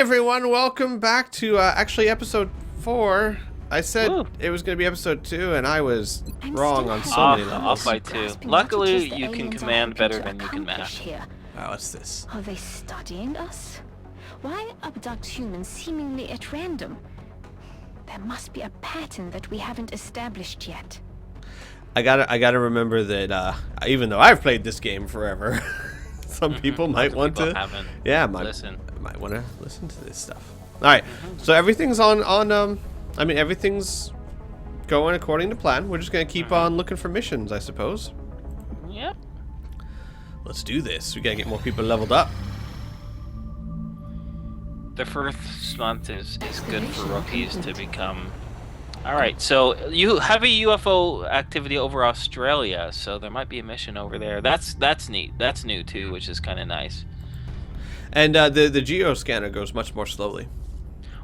Everyone, welcome back to actually episode 4. I said it was going to be episode 2, and I was wrong on so many levels. Off by 2. Luckily, you can command better than you can mash. Wow, what's this? Are they studying us? Why abduct humans seemingly at random? There must be a pattern that we haven't established yet. I gotta remember that even though I've played this game forever, some people might want to. Might want to listen to this stuff. All right, so everything's I mean, everything's going according to plan. We're just gonna keep on looking for missions, I suppose. Yep. Let's do this. We gotta get more people leveled up. The first month is good for rookies to become. All right, so you have a UFO activity over Australia, so there might be a mission over there. That's neat. That's new too, which is kind of nice. And the geo scanner goes much more slowly,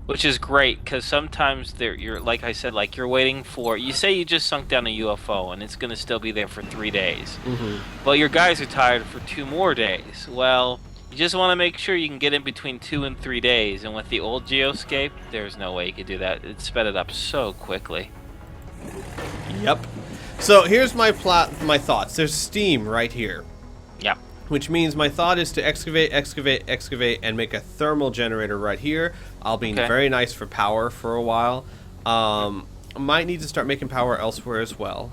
which is great because sometimes you're like I said, like you're waiting for. You say you just sunk down a UFO and it's gonna still be there for 3 days, but your guys are tired for 2 more days. Well, you just want to make sure you can get in between 2 and 3 days, and with the old geoscape, there's no way you could do that. It sped it up so quickly. Yep. So here's my thoughts. There's steam right here. Yep. Which means my thought is to excavate, and make a thermal generator right here. I'll be very nice for power for a while. Might need to start making power elsewhere as well.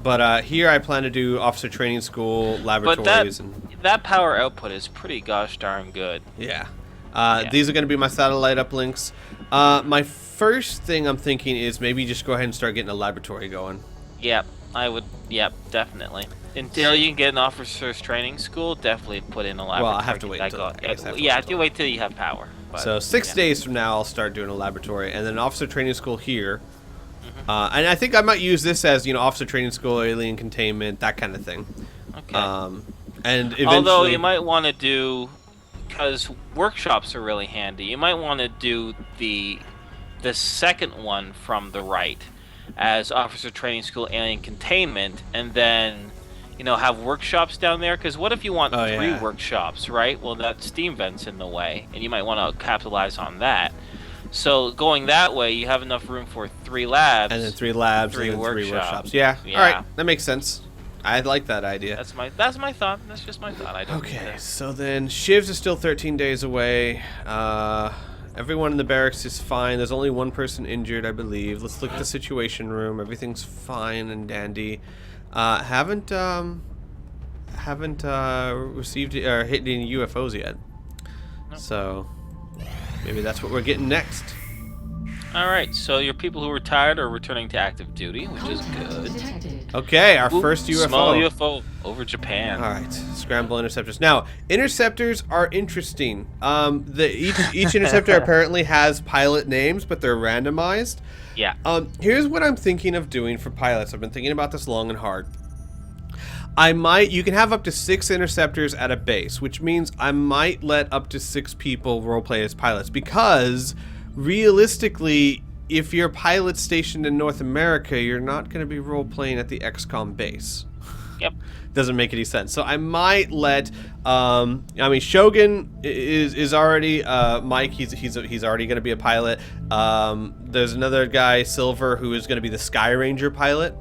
But here I plan to do officer training school, laboratories. But that power output is pretty gosh darn good. Yeah. These are going to be my satellite uplinks. My first thing I'm thinking is maybe just go ahead and start getting a laboratory going. Yep, I would. Yep, definitely. Until you can get an officer's training school, definitely put in a laboratory. Well, I have to wait until I have to wait till you have power. But, so 6 days from now, I'll start doing a laboratory, and then an officer training school here. And I think I might use this as, officer training school, alien containment, that kind of thing. Okay. And eventually, although you might want to do, because workshops are really handy, you might want to do the second one from the right as officer training school, alien containment, and then have workshops down there. Because what if you want 3 workshops, right? Well, that steam vent's in the way, and you might want to capitalize on that. So going that way, you have enough room for 3 labs. And then 3 labs, 3 and then workshops. 3 workshops. Yeah. All right. That makes sense. I like that idea. That's my thought. That's just my thought. I don't. Okay. So then shivs are still 13 days away. Everyone in the barracks is fine. There's only 1 person injured, I believe. Let's look at the situation room. Everything's fine and dandy. Haven't received or hit any UFOs yet. Nope. So maybe that's what we're getting next. All right, so your people who retired are returning to active duty, which is good. Okay, our first UFO. Small UFO over Japan. All right, scramble interceptors. Now, interceptors are interesting. Each interceptor apparently has pilot names, but they're randomized. Yeah. Here's what I'm thinking of doing for pilots. I've been thinking about this long and hard. You can have up to 6 interceptors at a base, which means I might let up to 6 people roleplay as pilots, because realistically, if you're a pilot stationed in North America, you're not going to be role-playing at the XCOM base. Yep. Doesn't make any sense. So I might let, Shogun is already, Mike, he's already going to be a pilot. There's another guy, Silver, who is going to be the Sky Ranger pilot.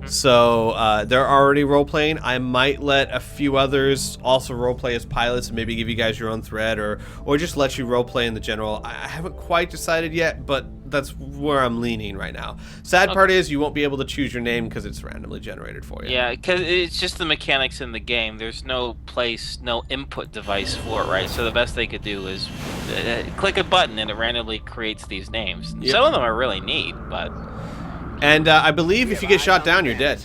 So they're already role-playing. I might let a few others also role-play as pilots and maybe give you guys your own thread, or just let you role-play in the general. I haven't quite decided yet, but that's where I'm leaning right now. Sad part is you won't be able to choose your name because it's randomly generated for you. Yeah, because it's just the mechanics in the game. There's no input device for it, right? So the best they could do is click a button and it randomly creates these names. Yep. Some of them are really neat, but... And I believe if you get shot down, you're dead.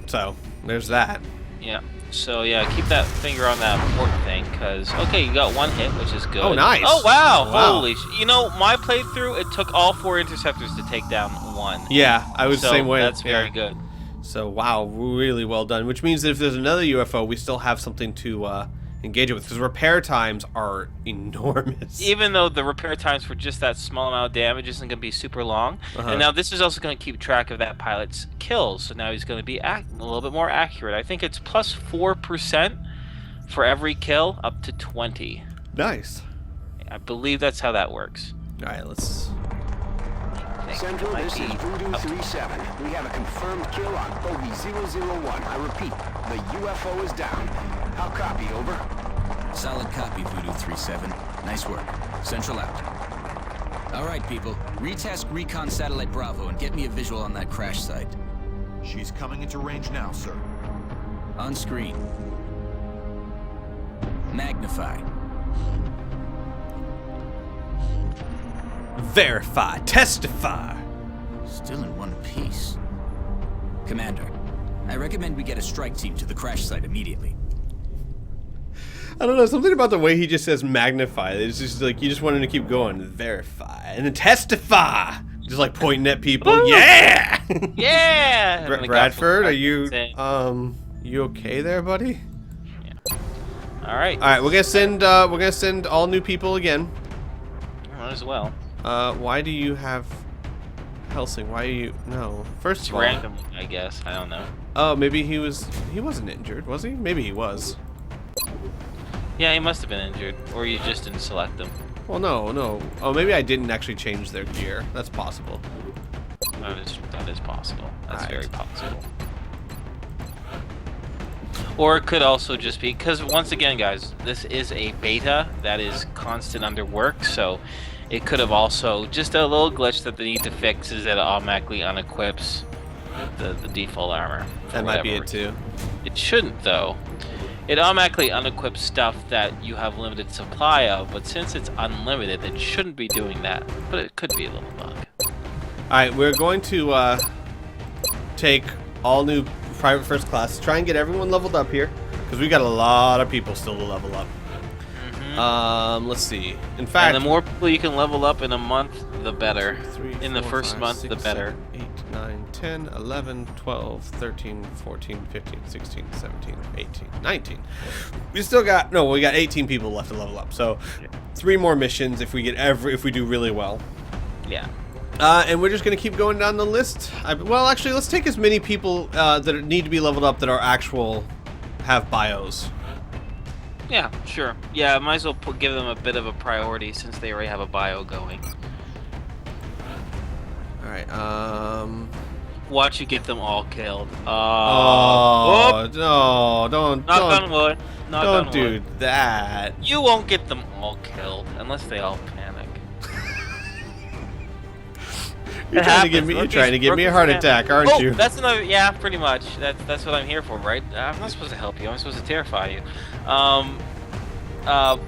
So, there's that. Yeah. So, yeah, keep that finger on that port thing, because, okay, you got 1 hit, which is good. Oh, nice. Oh, wow. Holy my playthrough, it took all 4 interceptors to take down 1. Yeah, I was the same way. That's very good. So, wow, really well done. Which means that if there's another UFO, we still have something to engage it with, because repair times are enormous. Even though the repair times for just that small amount of damage isn't going to be super long. And now this is also going to keep track of that pilot's kills, so now he's going to be a little bit more accurate. I think it's plus 4% for every kill, up to 20. Nice. I believe that's how that works. All right, let's. Central, this is Voodoo 37. We have a confirmed kill on Bogey 001. I repeat, the UFO is down. I'll copy, over. Solid copy, Voodoo 37. Nice work. Central out. All right, people. Retask Recon Satellite Bravo and get me a visual on that crash site. She's coming into range now, sir. On screen. Magnify. Verify. Testify. Still in one piece. Commander, I recommend we get a strike team to the crash site immediately. I don't know, something about the way he just says magnify. It's just like you just want him to keep going. Verify and then testify. Just like pointing at people. Woo! Yeah. Yeah. Bradford, are you you okay there, buddy? All right. All right, we're gonna send all new people again. Might as well. Why do you have Helsing? Why are you no? First It's of all, random, I guess. I don't know. oh, maybe he wasn't injured, was he? Maybe he was. Yeah, he must have been injured, or you just didn't select him. Well, no. Oh, maybe I didn't actually change their gear. That's possible. That is possible. That's Alright. very possible. Or it could also just be because once again, guys, this is a beta that is constant under work, so it could have also just a little glitch that they need to fix is that it automatically unequips the default armor. That might be it too. It shouldn't though. It automatically unequips stuff that you have limited supply of, but since it's unlimited, it shouldn't be doing that. But it could be a little bug. All right, we're going to take all new private first class. Try and get everyone leveled up here because we got a lot of people still to level up. Let's see. In fact, And the more people you can level up in a month, the better. 3, In the 4, first 5, month, 6, the better. 7, 8, 9, 10, 11, 12, 13, 14, 15, 16, 17, 18, 19. We got 18 people left to level up. So 3 more missions if we do really well. Yeah. And we're just going to keep going down the list. Well, actually, let's take as many people that need to be leveled up that are have bios. Yeah, sure. Yeah, might as well give them a bit of a priority since they already have a bio going. All right. Watch you get them all killed. Oh, no, Knock on wood. Knock on don't do wood. that. You won't get them all killed unless they all panic. You're trying to give me a heart attack, aren't you? That's another. Yeah, pretty much. That's what I'm here for, right? I'm not supposed to help you. I'm supposed to terrify you.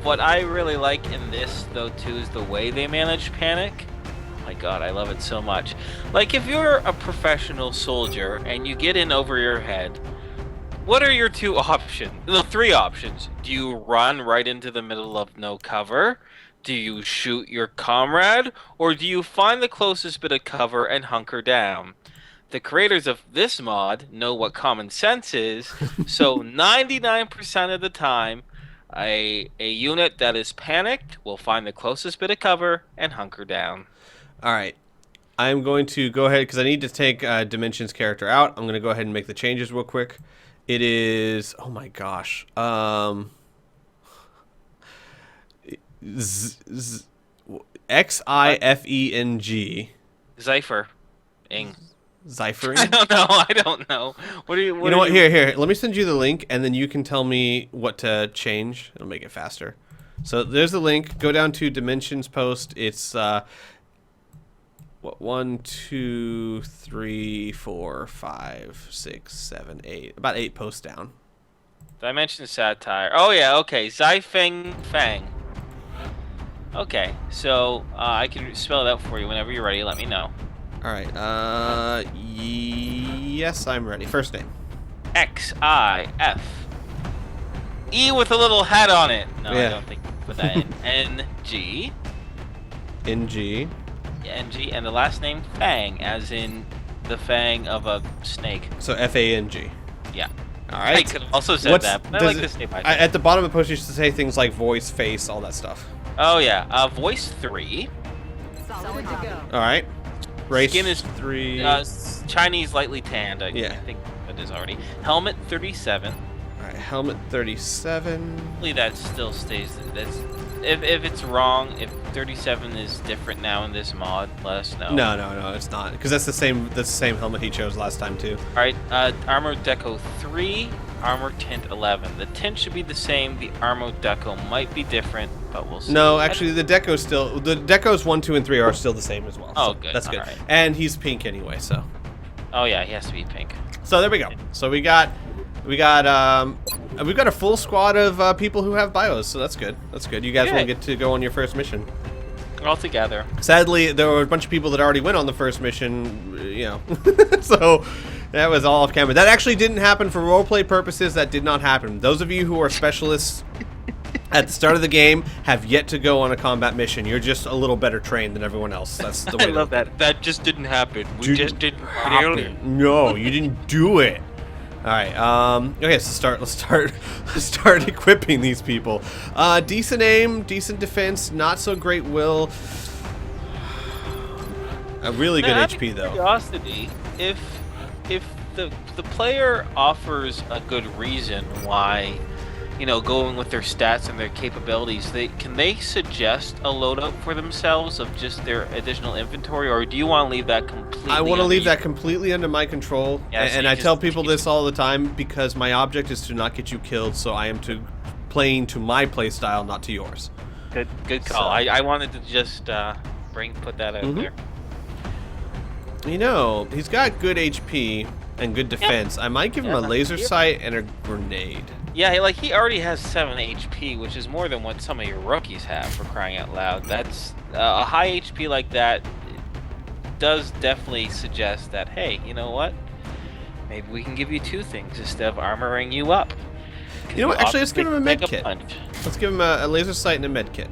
What I really like in this, though, too, is the way they manage panic. Oh my god, I love it so much. Like, if you're a professional soldier and you get in over your head, what are your 2 options? No, 3 options. Do you run right into the middle of no cover? Do you shoot your comrade? Or do you find the closest bit of cover and hunker down? The creators of this mod know what common sense is, so 99% of the time, a unit that is panicked will find the closest bit of cover and hunker down. All right. I'm going to go ahead because I need to take Dimension's character out. I'm going to go ahead and make the changes real quick. It is, oh my gosh. Xifeng. Zypher. Ing. Zyphering? I don't know. What do you You know what? Here. Let me send you the link, and then you can tell me what to change. It'll make it faster. So there's the link. Go down to Dimensions post. It's 1, 2, 3, 4, 5, 6, 7, 8. About 8 posts down. Dimension satire. Oh yeah, okay. Zyfeng Fang. Okay, so I can spell it out for you whenever you're ready. Let me know. All right. Yes, I'm ready. First name. Xif. E with a little hat on it. No, Yeah. I don't think put that in. NG. NG. NG, and the last name Fang, as in the fang of a snake. So FANG. Yeah. All right. I could have also said that, but I like this name. At the bottom of the post, you should say things like voice, face, all that stuff. Oh yeah. Voice 3. Solid to go. All right. Race Skin is 3. Chinese, lightly tanned. I Yeah. think that is already. Helmet 37. All right. Helmet 37. Hopefully that still stays. if it's wrong, if 37 is different now in this mod, let us know. No, it's not, because that's the same helmet he chose last time too. All right, armor deco 3, armor tint 11. The tint should be the same. The armor deco might be different, but we'll see. No, actually, the decos 1, 2, and 3 are still the same as well. Oh, so good. That's good. Alright. And he's pink anyway, so. Oh yeah, he has to be pink. So there we go. So we got we've got a full squad of people who have bios, so that's good. That's good. You guys will get to go on your first mission. All together. Sadly, there were a bunch of people that already went on the first mission, you know. So that was all off camera. That actually didn't happen for roleplay purposes. That did not happen. Those of you who are specialists at the start of the game have yet to go on a combat mission. You're just a little better trained than everyone else. That's the way. I love that. That just didn't happen. We just didn't nail it. No, you didn't do it. All right. Okay. So let's start equipping these people. Decent aim, decent defense, not so great will. A really good HP though. Curiosity, if the player offers a good reason why, you know, going with their stats and their capabilities, can they suggest a loadout for themselves of just their additional inventory, or do you want to leave that completely? I want to leave that completely under my control, Yeah, so and I tell people this all the time because my object is to not get you killed, so I am playing to my play style, not to yours. Good call. So. I wanted to just put that out there. You know, he's got good HP and good defense. I might give him a laser sight and a grenade. Yeah, he already has 7 HP, which is more than what some of your rookies have, for crying out loud. That's a high HP like that does definitely suggest that, hey, you know what? Maybe we can give you 2 things instead of armoring you up. You know what? Actually, let's give him a med Take kit. punch. Let's give him a laser sight and a med kit.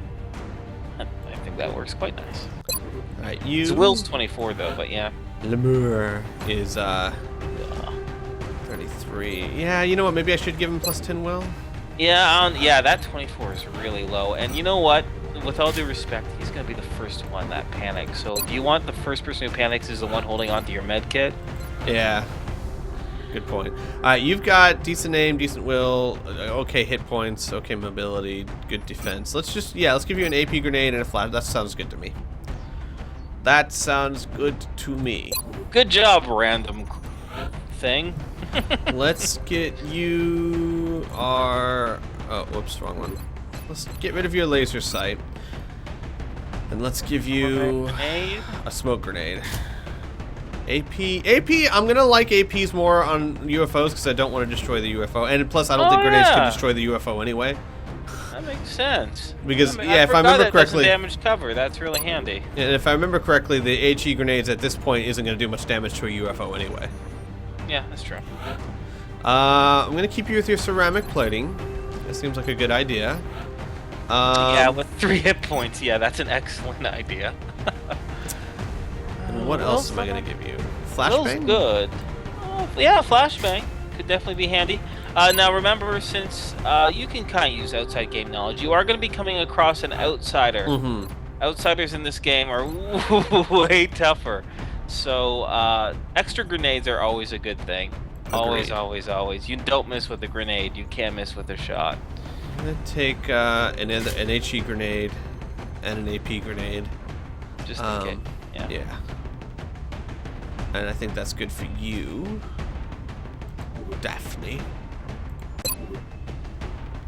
I think that works quite nice. All right, His will's 24 though, but yeah. Lemur is 33. Yeah, you know what? Maybe I should give him plus 10 will. Yeah, that 24 is really low. And you know what? With all due respect, he's gonna be the first one that panics. So, do you want the first person who panics is the one holding onto your med kit? Yeah. Good point. You've got decent aim, decent will, okay hit points, okay mobility, good defense. Let's give you an AP grenade and a flash. That sounds good to me. That sounds good to me. Good job, random thing. Let's get you our... Oh, whoops, wrong one. Let's get rid of your laser sight. And let's give you a smoke grenade. AP, I'm gonna like APs more on UFOs because I don't want to destroy the UFO. And plus, I don't think grenades can destroy the UFO anyway. That makes sense. Because, I if I remember correctly... damage cover, that's really handy. And if I remember correctly, the HE grenades at this point isn't going to do much damage to a UFO anyway. Yeah, that's true. I'm going to keep you with your ceramic plating. That seems like a good idea. Yeah, with 3 hit points, yeah, that's an excellent idea. And what else am I going to give you? Will's Flashbang? good. Yeah, flashbang could definitely be handy. Now remember, since you can kind of use outside game knowledge, you are going to be coming across an outsider. Mm-hmm. Outsiders in this game are way tougher. So extra grenades are always a good thing. Always, always, always. You don't miss with a grenade. You can't miss with a shot. I'm going to take an HE grenade and an AP grenade. Just in case. Yeah. And I think that's good for you, Daphne.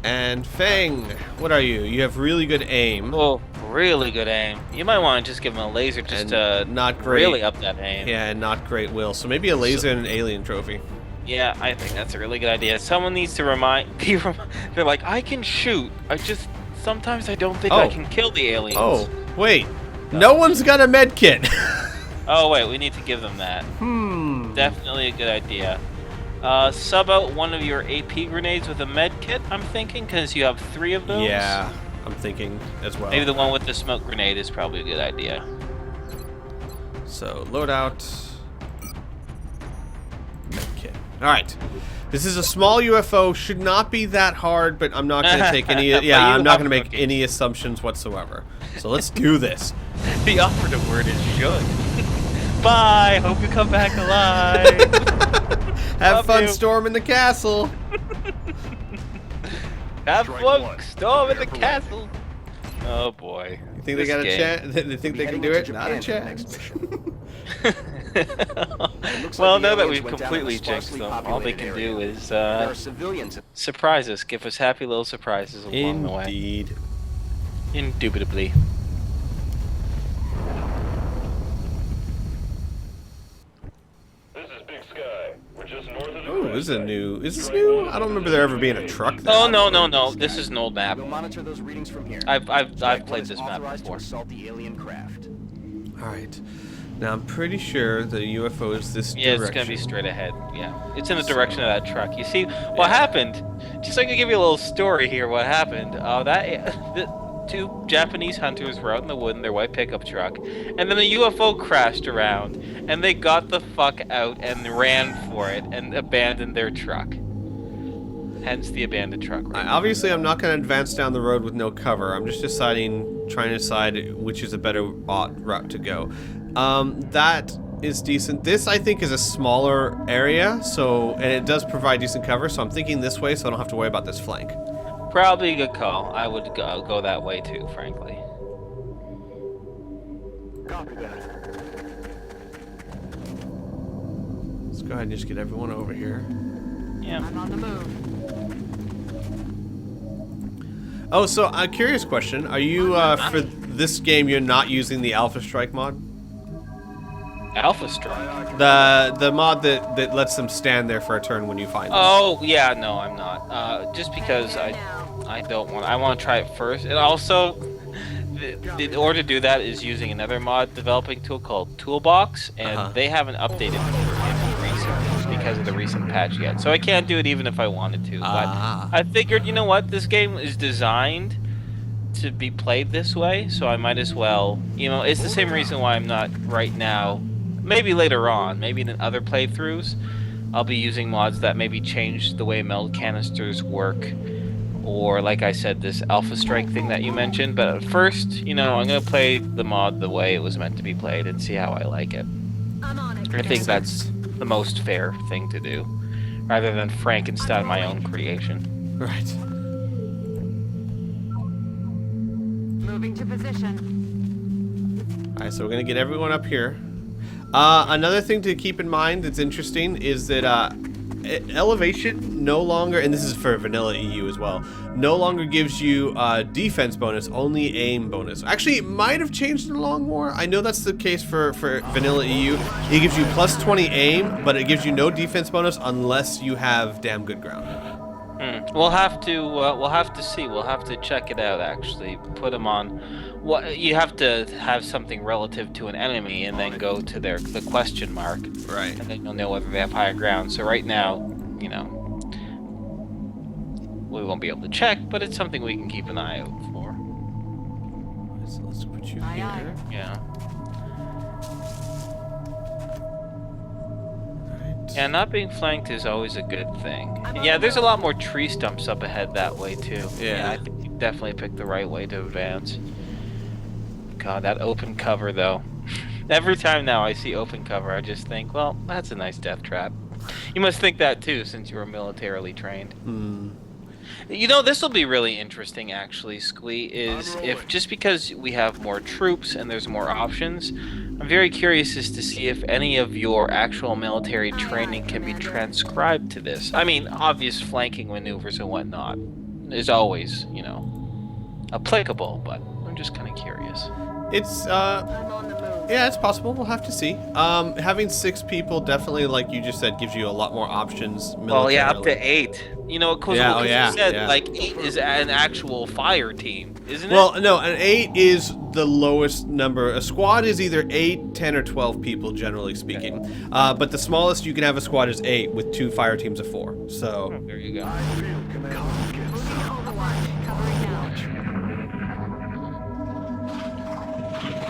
And Fang, what are you? You have really good aim. Oh, really good aim. You might want to just give him a laser just to not great, really up that aim. Yeah, and not great will. So maybe a laser and an alien trophy. Yeah, I think that's a really good idea. Someone needs to they're like, I can shoot. Sometimes I don't think I can kill the aliens. Oh, wait. No one's got a med kit. Oh, wait, we need to give them that. Definitely a good idea. Sub out one of your AP grenades with a med kit, I'm thinking, because you have 3 of those. Yeah, I'm thinking as well. Maybe the one with the smoke grenade is probably a good idea. So, loadout. Med kit. Alright. This is a small UFO, should not be that hard, but I'm not going to take any... Yeah, I'm not going to make any assumptions whatsoever. So let's do this. The operative word is should. Bye, hope you come back alive. Have fun storming the castle. Have fun storming the castle. Oh boy. You think they got a chance? They think they can do it? Not a chance. Well, now that we've completely jinxed them, all they can do is surprise us, give us happy little surprises along the way. Indeed. Indubitably. This is Big Sky. We're just north of the Oh, this is a new. Is this new? I don't remember there ever being a truck there. Oh no! This is an old map. We'll monitor those readings from here. I've played this map Authorized to before. assault the alien craft. All right. Now I'm pretty sure the UFO is this Yeah, direction. it's gonna be straight ahead. Yeah, it's in the direction of that truck. You see, what happened? Just so I can give you a little story here. What happened? The two Japanese hunters were out in the wood in their white pickup truck, and then a UFO crashed around, and they got the fuck out and ran for it and abandoned their truck. Hence the abandoned truck. Right? Obviously, I'm not going to advance down the road with no cover. I'm just trying to decide which is a better route to go. That is decent. This, I think, is a smaller area, and it does provide decent cover, so I'm thinking this way so I don't have to worry about this flank. Probably a good call. I would go that way too, frankly. Copy that. Let's go ahead and just get everyone over here. Yeah. I'm on the move. Oh, so a curious question. Are you, for this game, you're not using the Alpha Strike mod? Alpha Strike. The mod that lets them stand there for a turn when you find them. Oh yeah, no, I'm not. Just because I don't want. I want to try it first, and also, in order to do that is using another mod developing tool called Toolbox, and they haven't updated it recently because of the recent patch yet. So I can't do it even if I wanted to. But I figured, you know what, this game is designed to be played this way, so I might as well. You know, it's the same reason why I'm not right now. Maybe later on, maybe in other playthroughs, I'll be using mods that maybe change the way meld canisters work, or like I said, this Alpha Strike thing that you mentioned. But at first, you know, I'm gonna play the mod the way it was meant to be played and see how I like it. I'm on it. I think that's the most fair thing to do, rather than Frankenstein my own creation. Right. Moving to position. Alright, so we're gonna get everyone up here. Another thing to keep in mind that's interesting is that elevation no longer, and this is for vanilla EU as well, no longer gives you defense bonus, only aim bonus. Actually, it might have changed in Long War. I know that's the case for vanilla EU. It gives you plus 20 aim, but it gives you no defense bonus unless you have damn good ground. We'll have to see. We'll have to check it out. Actually, put them on. What you have to have something relative to an enemy, and then go to the question mark. Right. And then you'll know whether they have higher ground. So right now, you know, we won't be able to check, but it's something we can keep an eye out for. So let's put you Aye, aye. here. Yeah. Right. Yeah, not being flanked is always a good thing. And yeah, there's a lot more tree stumps up ahead that way too. Yeah. I think you definitely picked the right way to advance. God, that open cover though. Every time now I see open cover, I just think, well, that's a nice death trap. You must think that too, since you were militarily trained. You know, this will be really interesting, actually, Squee, is if just because we have more troops and there's more options, I'm very curious as to see if any of your actual military training can be transcribed to this. I mean, obvious flanking maneuvers and whatnot is always, you know, applicable, but I'm just kind of curious. It's I'm on the move. yeah, it's possible. We'll have to see. Having 6 people definitely, like you just said, gives you a lot more options. Well, yeah, up to militarily. 8. You know, because Yeah, you yeah, said, yeah. like, 8 is an actual fire team, isn't it? Well, no, an 8 is the lowest number. A squad is either 8, 10, or 12 people, generally speaking. But the smallest you can have a squad is 8, with 2 fire teams of 4. So There you go. Moving to Overwatch. Covering now.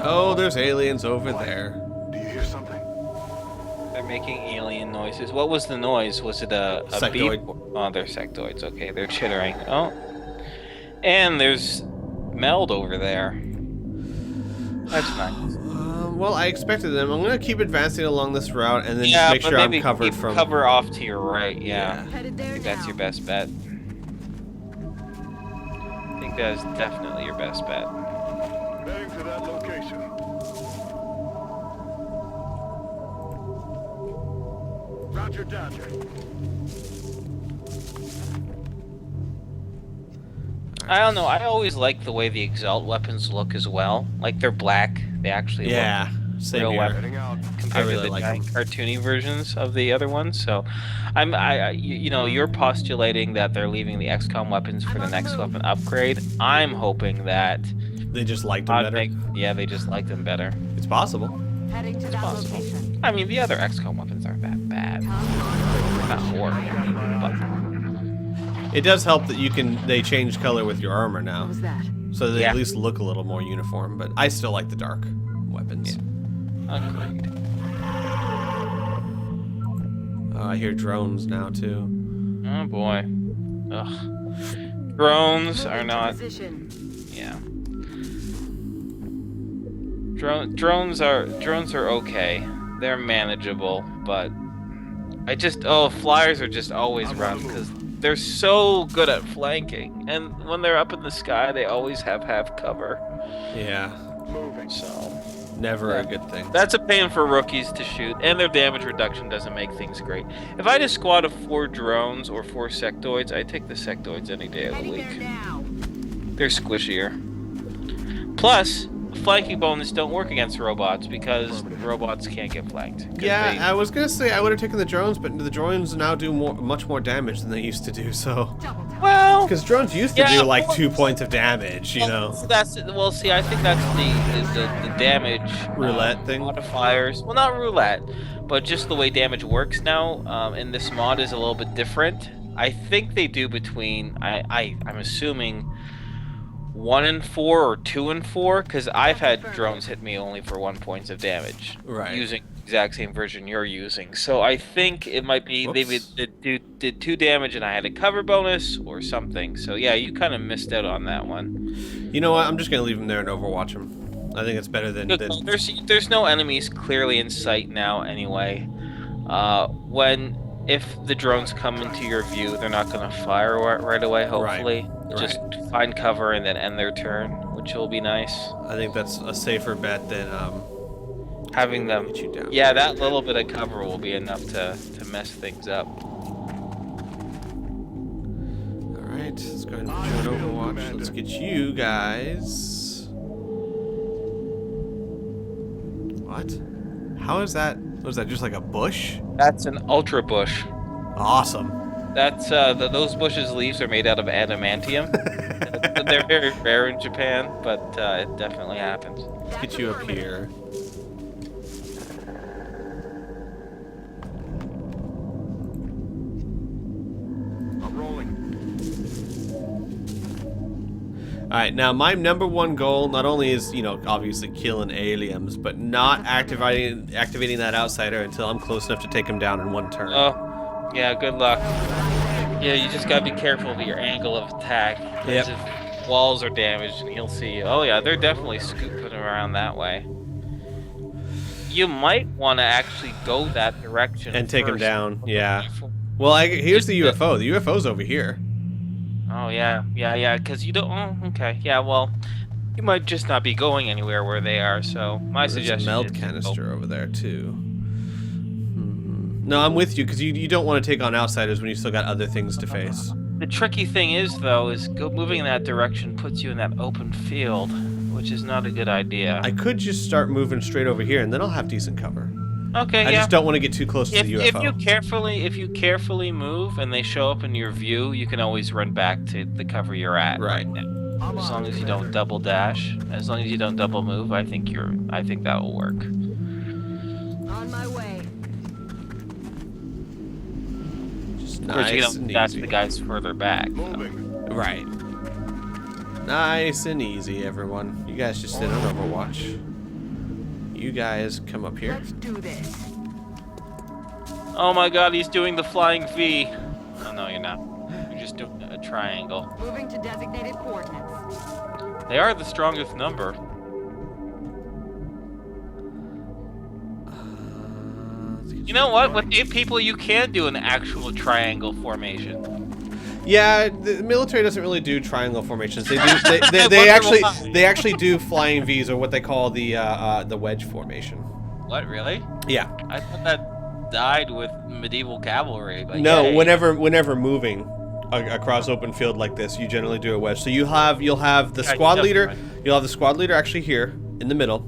oh, there's aliens over there. Do you hear something? They're making alien noises. What was the noise? Was it a Sectoid. beep? Oh, they're sectoids. Okay, they're chittering. Oh. And there's Meld over there. That's nice. Well, I expected them. I'm gonna keep advancing along this route and then Yeah, just make but sure I'm maybe covered keep from. cover off to your right. Yeah. Headed I there think now. that's your best bet. I think that is definitely your best bet. Roger, Dodger. I don't know. I always like the way the Exalt weapons look as well. Like they're black. They actually Yeah, look same real here. weapons Heading out. compared really to the like giant them. cartoony versions of the other ones. So, you know, you're postulating that they're leaving the XCOM weapons for the next weapon upgrade. I'm hoping that They just liked them better. they just like them better. It's possible. Heading to that possible. location. I mean, the other XCOM weapons aren't that bad. They're not horrible, but It does help that they change color with your armor now, What was that? so they Yeah. at least look a little more uniform. But I still like the dark weapons. agreed. Oh, I hear drones now too. Oh boy. Ugh. Drones are not. Position. Yeah. Drones are okay. They're manageable, but flyers are just always rough because they're so good at flanking, and when they're up in the sky, they always have half cover. Yeah, So never a good thing. that's a pain for rookies to shoot, and their damage reduction doesn't make things great. If I had a squad of 4 drones or 4 sectoids, I'd take the sectoids any day of the week. They're squishier. Plus, flanking bonus don't work against robots because robots can't get flanked. 'Cause Yeah, they- I was gonna say I would have taken the drones, but the drones now do much more damage than they used to do. So, well, because drones used to Yeah, do like well- 2 points of damage, you know. So see, I think that's the damage Roulette thing? modifiers. Well, not roulette, but just the way damage works now. And this mod is a little bit different. I think they do between I'm assuming 1 and 4 or 2 and 4, because I've had drones hit me only for 1 points of damage, Right. using the exact same version you're using. So I think it might be Whoops. they did 2 damage and I had a cover bonus or something. So yeah, you kind of missed out on that one. You know what? I'm just gonna leave them there and overwatch them. I think it's better than. There's no enemies clearly in sight now anyway. If the drones come into your view, they're not going to fire right away, hopefully. Right. Just find cover and then end their turn, which will be nice. I think that's a safer bet than Having them... get you down. Yeah, that little bit of cover will be enough to mess things up. All right, let's go ahead and join Overwatch. Let's get you guys. What? How is that? Was that just like a bush? That's an ultra bush. Awesome. That's those bushes' leaves are made out of adamantium. They're very rare in Japan, but it definitely happens. Let's get you up here. I'm rolling. All right, now my #1 goal not only is, obviously killing aliens, but not activating that outsider until I'm close enough to take him down in 1 turn. Oh, yeah, good luck. Yeah, you just gotta be careful with your angle of attack. 'Cause Yep. if walls are damaged and he'll see you. Oh yeah, they're definitely scooping around that way. You might want to actually go that direction And take him first. down, yeah. Well, here's the UFO. The UFO's over here. Oh yeah, because you don't... Oh, okay, yeah, well, you might just not be going anywhere where they are, so my There's a suggestion meld is... canister over there, too. No, I'm with you, because you don't want to take on outsiders when you still got other things to face. The tricky thing is, though, moving in that direction puts you in that open field, which is not a good idea. I could just start moving straight over here, and then I'll have decent cover. Okay, I yeah. just don't want to get too close to the If UFO. you carefully move and they show up in your view, you can always run back to the cover you're at. Right. now. As long as you don't double dash, as long as you don't double move, I think that will work. On my way. Just Of course, you nice don't and dash easy. the guys further back. Moving. Right. Nice and easy, everyone. You guys just sit on Overwatch. You guys come up here. Let's do this. Oh my God, he's doing the flying V. Oh no, you're not. You're just doing a triangle. Moving to designated coordinates. They are the strongest number. You know what? With 8 people, you can do an actual triangle formation. Yeah, the military doesn't really do triangle formations. They do. They wonder why. actually do flying V's, or what they call the wedge formation. What, really? Yeah. I thought that died with medieval cavalry. But No, yay. whenever moving across open field like this, you generally do a wedge. So you'll have the Yeah, squad you leader. definitely You'll have the squad leader actually here in the middle.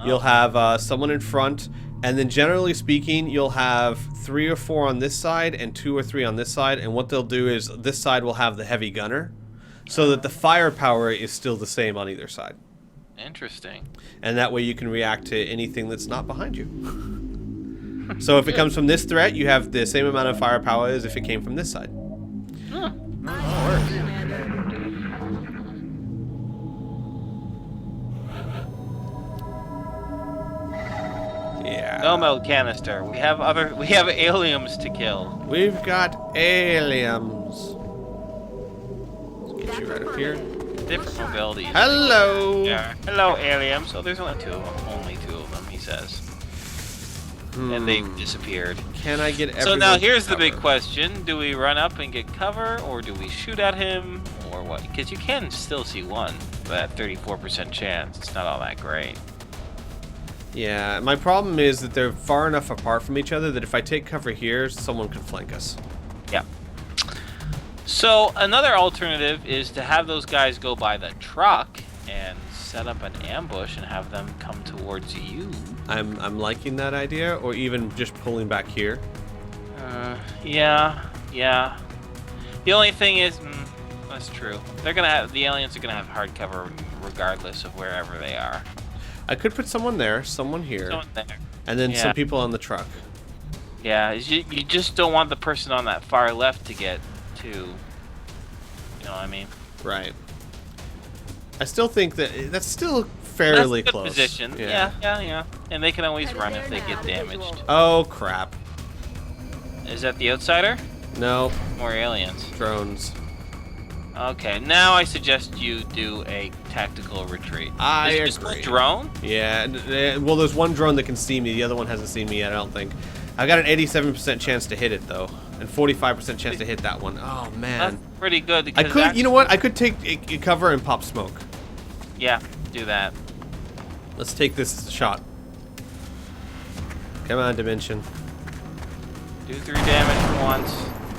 You'll have someone in front, and then generally speaking, you'll have 3 or 4 on this side and 2 or 3 on this side. And what they'll do is this side will have the heavy gunner, so that the firepower is still the same on either side. Interesting. And that way you can react to anything that's not behind you. So if it comes from this threat, you have the same amount of firepower as if it came from this side. Huh. Yeah. No meld canister. We have aliens to kill. We've got aliens. Let's get you right up here. Different mobilities. Hello. Yeah. Hello, aliens. Oh, there's only 2 of them. Only 2 of them, he says. And they've disappeared. Can I get everyone So now to here's the big cover? question. Do we run up and get cover, or do we shoot at him, or what? Because you can still see one, but at 34% chance, it's not all that great. Yeah, my problem is that they're far enough apart from each other that if I take cover here, someone could flank us. Yeah. So another alternative is to have those guys go by the truck and set up an ambush and have them come towards you. I'm liking that idea, or even just pulling back here. Yeah. The only thing is, that's true. The aliens are gonna have hard cover regardless of wherever they are. I could put someone there, someone here, Someone there. and then Yeah. some people on the truck. Yeah, you just don't want the person on that far left to get too. You know what I mean? Right. I still think that that's still fairly That's a good close. position. Yeah. And they can always run if they get damaged. Oh crap! Is that the outsider? No, More aliens. drones. Okay, now I suggest you do a tactical retreat. I Is this agree. a drone? Yeah. Well, there's one drone that can see me. The other one hasn't seen me yet. I don't think. I've got an 87% chance to hit it though, and 45% chance to hit that one. Oh That's man. pretty good. I Because could. You know what? I could take cover and pop smoke. Yeah, do that. Let's take this shot. Come on, Dimension. Do 3 damage for once.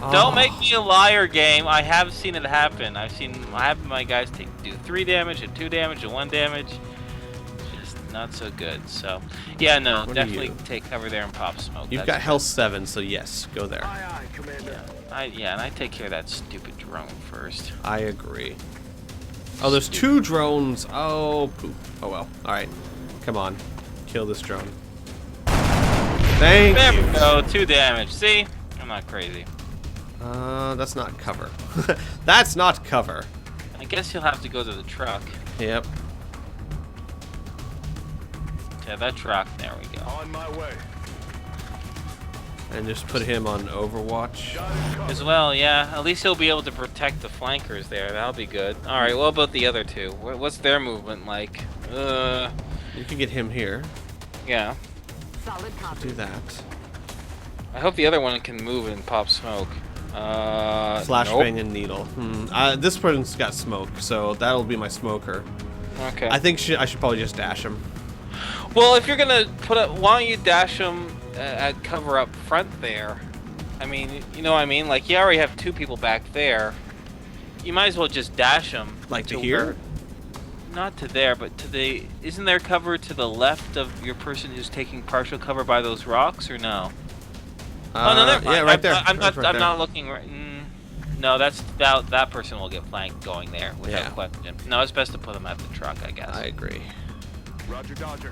Oh. Don't make me a liar, game. I have seen it happen. I have my guys do 3 damage and 2 damage and 1 damage. Just not so good. So, yeah, no, What are definitely you? take cover there and pop smoke. You've That's got good. health 7, so yes, go there. Aye, aye, Commander. And I take care of that stupid drone first. I agree. Oh, there's 2 drones. Oh, poop. Oh well. All right, come on, kill this drone. Thank There you. we go, 2 damage. See? I'm not crazy. That's not cover. That's not cover. I guess you'll have to go to the truck. Yep. Yeah, that truck. There we go. On my way. And just put him on Overwatch. Got it covered. As well, yeah. At least he'll be able to protect the flankers there. That'll be good. All right. What about the other 2? What's their movement like? You can get him here. Yeah. Do that. I hope the other one can move and pop smoke. Flashbang and needle. This person's got smoke, so that'll be my smoker. Nope. Okay. I think I should probably just dash him. Well, if you're gonna put up, why don't you dash them at cover up front there? I mean, you know what I mean? Like, you already have 2 people back there. You might as well just dash them. Like to here? Not to there, but to the... Isn't there cover to the left of your person who's taking partial cover by those rocks, or no? Oh, no, never mind. Yeah, right there. I'm not. Right I'm there. not looking. No, that person will get flanked going there without Yeah. question. No, it's best to put them at the truck, I guess. I agree. Roger, Dodger.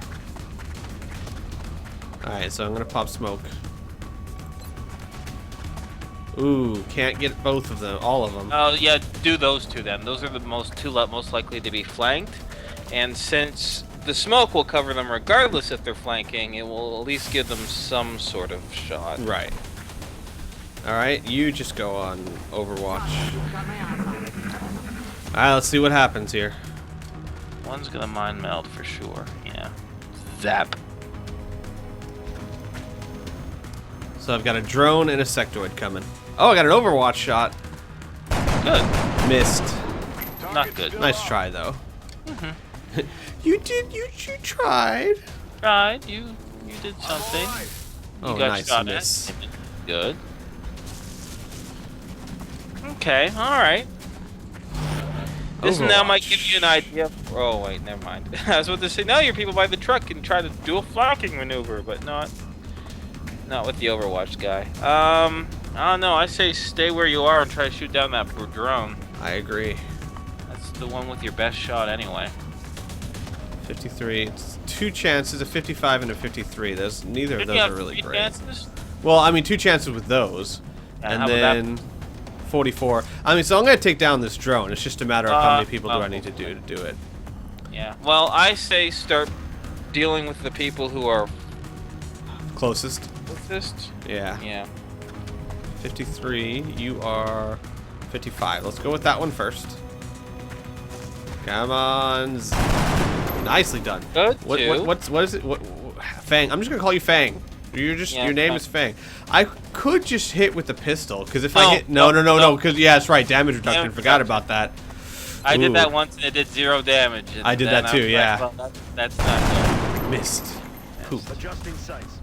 Alright, so I'm gonna pop smoke. Ooh, can't get both of them, all of them. Oh yeah, do those 2 then. Those are the most likely to be flanked, and since the smoke will cover them regardless if they're flanking, it will at least give them some sort of shot. Right. Alright, you just go on Overwatch. Alright, let's see what happens here. One's gonna mind meld for sure. Yeah. Zap. So I've got a drone and a sectoid coming. Oh, I got an Overwatch shot. Good. Missed. Not good. Nice try, though. You tried. Right. You did something. All right. Oh, got nice shot miss. at. Good. Okay, alright. This now might give you an idea. Oh, wait, never mind. I was about to say, now your people by the truck can try to do a flanking maneuver, but not with the Overwatch guy. I don't know. I say stay where you are and try to shoot down that drone. I agree. That's the one with your best shot anyway. 53. It's 2 chances, a 55 and a 53. Neither of Didn't you those have are really 3 great. chances? Well, I mean, 2 chances with those. Yeah, And how about then 44. I mean, so I'm going to take down this drone. It's just a matter of how many people do I need to do it. Yeah. Well, I say start dealing with the people who are Closest? closest. Yeah. Yeah. 53. You are 55. Let's go with that one first. Come on. Nicely done. Good, What is it? Fang. I'm just going to call you Fang. Yeah, Your name fine. is Fang. I could just hit with the pistol, because if No, I hit... no, No, because, yeah, that's right. Damage reduction. Damage Forgot reduction. about that. I did Ooh. that once and it did 0 damage. And I did then that too, was like, yeah. well, that's not Missed. Poop. Adjusting sights.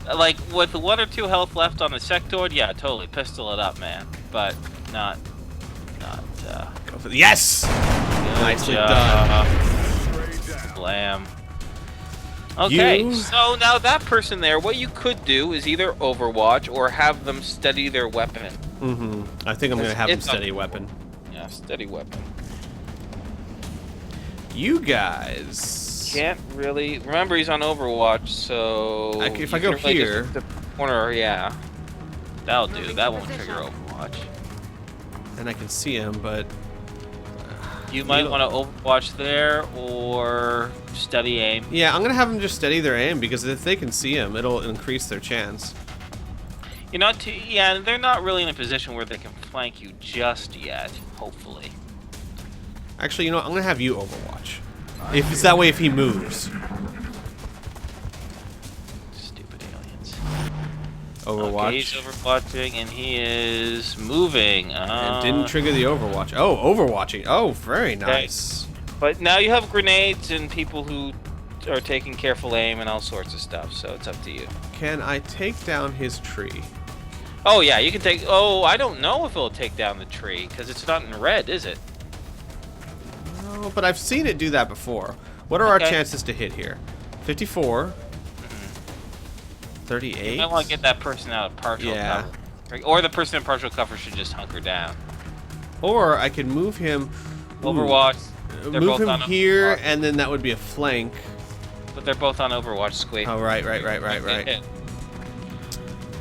good. Like, with 1 or 2 health left on the sectoid, yeah, totally. Pistol it up, man. But not, Go for the... Yes! good Nicely job. done. Slam. Okay, You- so now that person there, what you could do is either Overwatch or have them steady their weapon. Mm-hmm. I think I'm going to have him It's steady weapon. Yeah, steady weapon. You guys... Can't really... Remember, he's on Overwatch, so... If I you go can really just here- hit the corner, yeah. That'll do. That won't trigger Overwatch. And I can see him, but... You might want to Overwatch there, or steady aim. Yeah, I'm going to have them just steady their aim, because if they can see him, it'll increase their chance. You're not too... Yeah, they're not really in a position where they can flank you just yet, hopefully. Actually, you know what? I'm going to have you Overwatch. If it's that way, if he moves. Stupid aliens. Overwatch. Okay, he's overwatching, and he is moving. And didn't trigger the Overwatch. Oh, Overwatching. Oh, very nice. But now you have grenades and people who are taking careful aim and all sorts of stuff, so it's up to you. Can I take down his tree? Oh, yeah, you can take... Oh, I don't know if it'll take down the tree, because it's not in red, is it? No, but I've seen it do that before. What are our Okay. chances to hit here? 54. 38. You might want to get that person out of partial Yeah. cover. Or the person in partial cover should just hunker down. Or I can move him... Ooh. Overwatch. They're Move both him on here, Overwatch. and then that would be a flank. But they're both on Overwatch, Squee. Oh, right.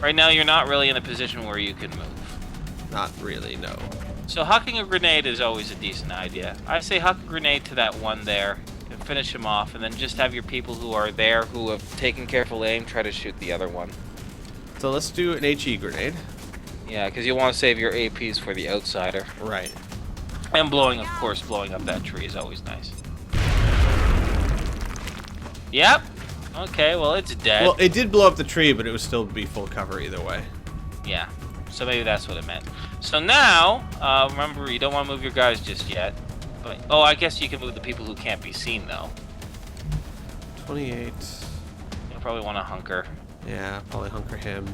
Right now, you're not really in a position where you can move. Not really, no. So hucking a grenade is always a decent idea. I say huck a grenade to that one there and finish him off, and then just have your people who are there who have taken careful aim try to shoot the other one. So let's do an HE grenade. Yeah, because you want to save your APs for the outsider. Right. And blowing up that tree is always nice. Yep. Okay, well, it's dead. Well, it did blow up the tree, but it would still be full cover either way. Yeah. So maybe that's what it meant. So now, remember, you don't want to move your guys just yet. But, oh, I guess you can move the people who can't be seen, though. 28. You'll probably want to hunker. Yeah, probably hunker him.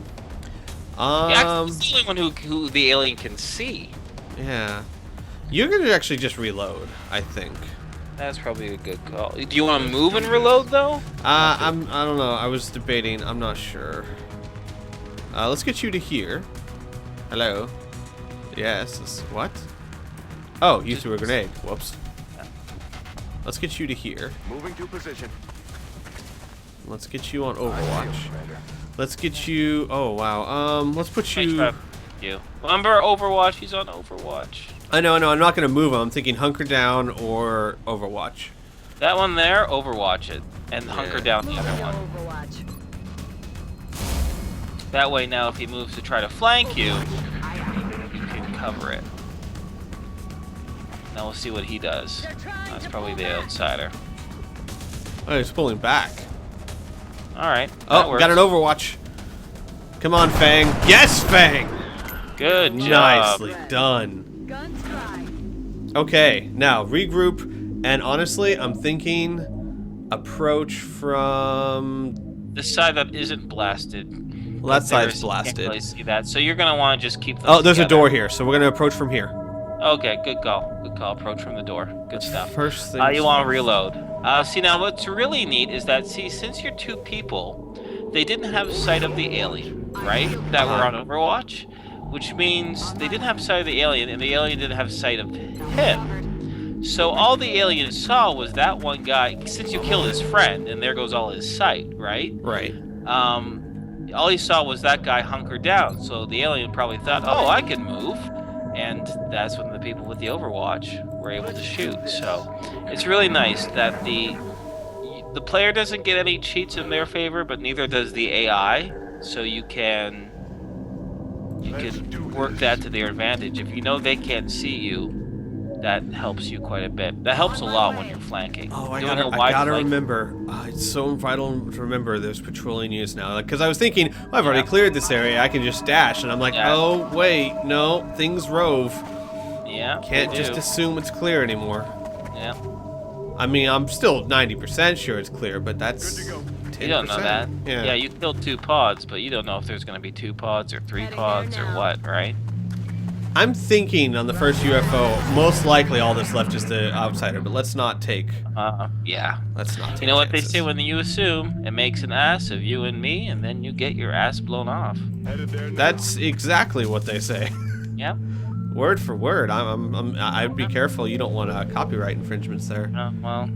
Yeah, it's the only one who the alien can see. Yeah. You're gonna actually just reload, I think. That's probably a good call. Do you want to move and reload, though? I don't know. I was debating. I'm not sure. Let's get you to here. Hello. Yes. What? Oh, you threw a grenade. Whoops. Let's get you to here. Moving to position. Let's get you on Overwatch. Let's get you... Oh, wow. Let's put you... You. Remember Overwatch? He's on Overwatch. I know. I'm not going to move him. I'm thinking hunker down or Overwatch. That one there, Overwatch it. And hunker down the other one. That way now if he moves to try to flank you, you can cover it. Now we'll see what he does. That's probably the outsider. Oh, he's pulling back. Alright. Oh, got an Overwatch. Come on, Fang. Yes, Fang! Good job. Nicely done. Okay, now regroup. And honestly, I'm thinking approach from The side that isn't blasted. Well, that side's You can't blasted. really see that. So you're gonna want to just keep those Oh, there's a together. door here, so we're gonna approach from here. Okay, good call. Good call. Approach from the door. Good stuff. First thing. You want to reload. See, now what's really neat is that, since you're 2 people, they didn't have sight of the alien, right? That were on Overwatch, which means they didn't have sight of the alien, and the alien didn't have sight of him. So all the alien saw was that one guy, since you killed his friend, and there goes all his sight, right? Right. All he saw was that guy hunker down, so the alien probably thought, oh, I can move. And that's when the people with the Overwatch were able to shoot. So it's really nice that the player doesn't get any cheats in their favor, but neither does the AI. So you can work that to their advantage. If you know they can't see you, that helps you quite a bit. That helps a lot when you're flanking. Oh, I Doing gotta a wide flank- remember. It's so vital to remember there's patrolling units now. Because I was thinking, well, I've already cleared this area. I can just dash. And I'm like, Yeah. oh, wait. No, things rove. Yeah. Can't they just do. assume it's clear anymore. Yeah. I mean, I'm still 90% sure it's clear, but that's 10%. You don't know that. Yeah. Yeah, you killed 2 pods, but you don't know if there's going to be 2 pods or 3 pods or what, right? I'm thinking on the first UFO, most likely all that's left is the outsider, but let's not take. Yeah. Let's not take You know what they chances. say when you assume, it makes an ass of you and me, and then you get your ass blown off. Headed there now. That's exactly what they say. Yep. Word for word. I'd be careful. You don't want copyright infringements there. Well,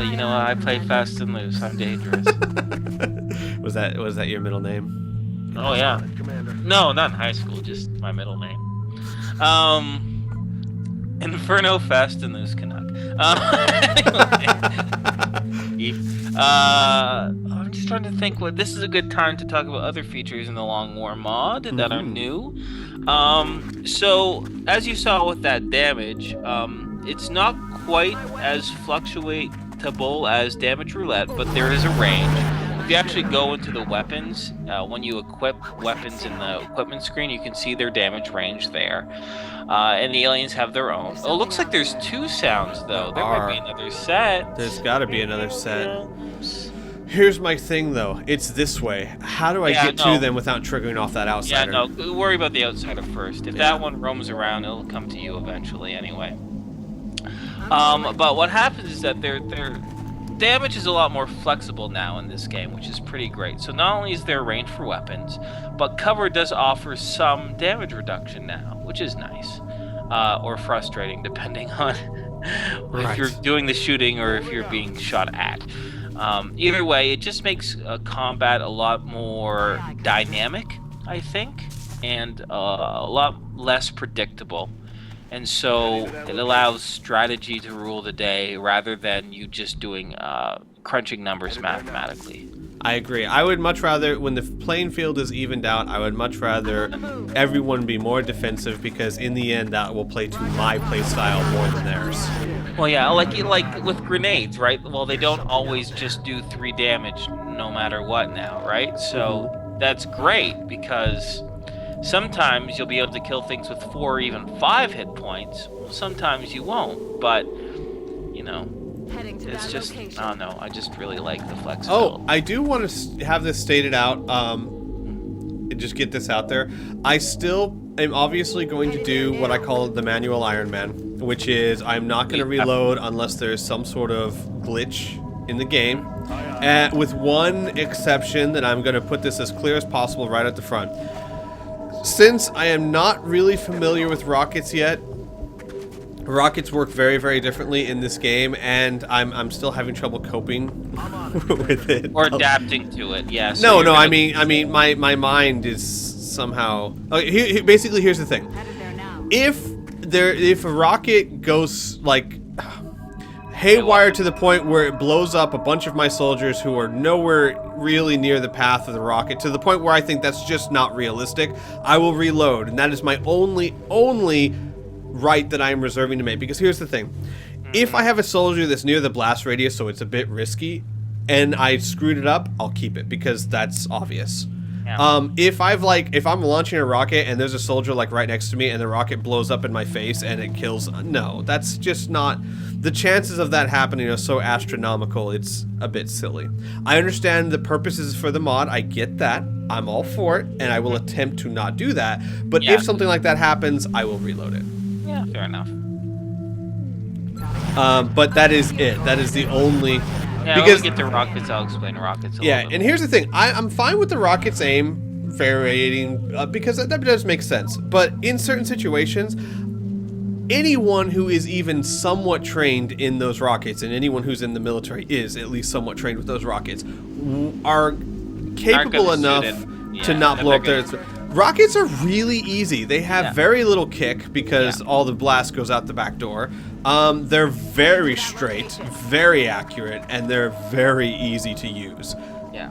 you know, I play fast and loose. I'm dangerous. Was that your middle name? Oh, yeah. Commander. No, not in high school, just my middle name. Inferno Fast and Loose Canuck. I'm just trying to think this is a good time to talk about other features in the Long War mod that are new. So as you saw with that damage, it's not quite as fluctuatable as Damage Roulette, but there is a range. If you actually go into the weapons, when you equip weapons in the equipment screen, you can see their damage range there. And the aliens have their own. Oh, it looks like there's 2 sounds, though. There might be another set. There's got to be another set. Here's my thing, though. It's this way. How do I get to them without triggering off that Yeah, outsider? no, worry about the outsider first. If that one roams around, it'll come to you eventually anyway. But what happens is that their damage is a lot more flexible now in this game, which is pretty great. So not only is there range for weapons, but cover does offer some damage reduction now, which is nice. Or frustrating, depending on if you're doing the shooting or if you're being shot at. Either way, it just makes combat a lot more dynamic, I think, and a lot less predictable. And so it allows strategy to rule the day rather than you just doing crunching numbers mathematically. I agree. I would much rather, when the playing field is evened out, I would much rather everyone be more defensive, because in the end that will play to my play style more than theirs. Well, yeah, like with grenades, right? Well, they don't always just do 3 damage no matter what now, right? So that's great, because sometimes you'll be able to kill things with 4 or even 5 hit points. Sometimes you won't, but, you know, it's just, I don't know, I just really like the flexibility. Oh, I do want to have this stated out, just get this out there. I still am obviously going to do what I call the manual Iron Man, which is I'm not going to reload unless there's some sort of glitch in the game. With one exception, that I'm going to put this as clear as possible right at the front. Since I am not really familiar with rockets yet, rockets work very, very differently in this game, and I'm still having trouble coping with it. Or adapting to it, yeah. So No, you're no. gonna- I mean, my mind is somehow. Okay, basically, here's the thing. If a rocket goes like haywire to the point where it blows up a bunch of my soldiers who are nowhere really near the path of the rocket, to the point where I think that's just not realistic, I will reload, and that is my only right that I am reserving to make. Because here's the thing: if I have a soldier that's near the blast radius, so it's a bit risky, and I screwed it up, I'll keep it, because that's obvious. Yeah. If I'm launching a rocket and there's a soldier like right next to me and the rocket blows up in my face and it kills, no, that's just not. The chances of that happening are so astronomical. It's a bit silly. I understand the purposes for the mod. I get that. I'm all for it, and I will attempt to not do that. But if something like that happens, I will reload it. Yeah, fair enough. But that is it. That is the only. Yeah, because when we get to rockets, I'll explain rockets a yeah, little bit and more. here's the thing. I'm fine with the rocket's aim varying because that does make sense. But in certain situations, anyone who is even somewhat trained in those rockets, and anyone who's in the military is at least somewhat trained with those rockets, are capable enough to not blow up their. Rockets are really easy. They have very little kick because all the blast goes out the back door. They're very straight, very accurate, and they're very easy to use. Yeah.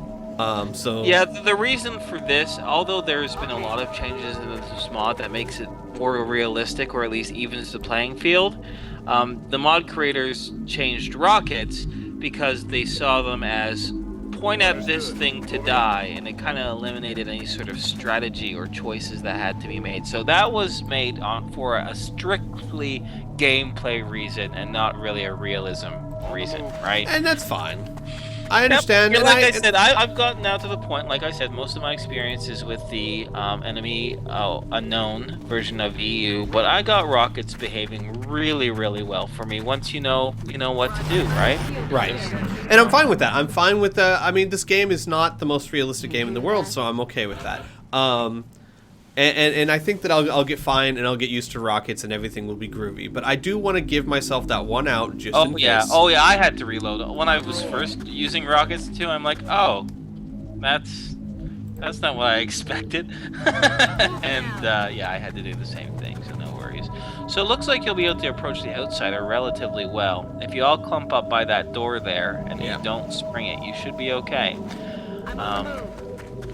So yeah, the reason for this, although there's been a lot of changes in this mod that makes it more realistic, or at least evens the playing field, the mod creators changed rockets because they saw them as point at this thing to die, and it kind of eliminated any sort of strategy or choices that had to be made. So that was made for a strictly gameplay reason and not really a realism reason, right? And that's fine. I understand. Yep. And Like I said, I've gotten now to the point, like I said, most of my experiences with the enemy unknown version of EU, but I got rockets behaving really, really well for me once you know what to do, right? Right. And I'm fine with that. I'm fine with the. I mean, this game is not the most realistic game in the world, so I'm okay with that. And I think that I'll get fine and I'll get used to rockets and everything will be groovy. But I do want to give myself that one out just in case. Oh yeah, I had to reload. When I was first using rockets too, I'm like, oh, that's not what I expected. And yeah, I had to do the same thing, so no worries. So it looks like you'll be able to approach the outsider relatively well. If you all clump up by that door there and you don't spring it, you should be okay.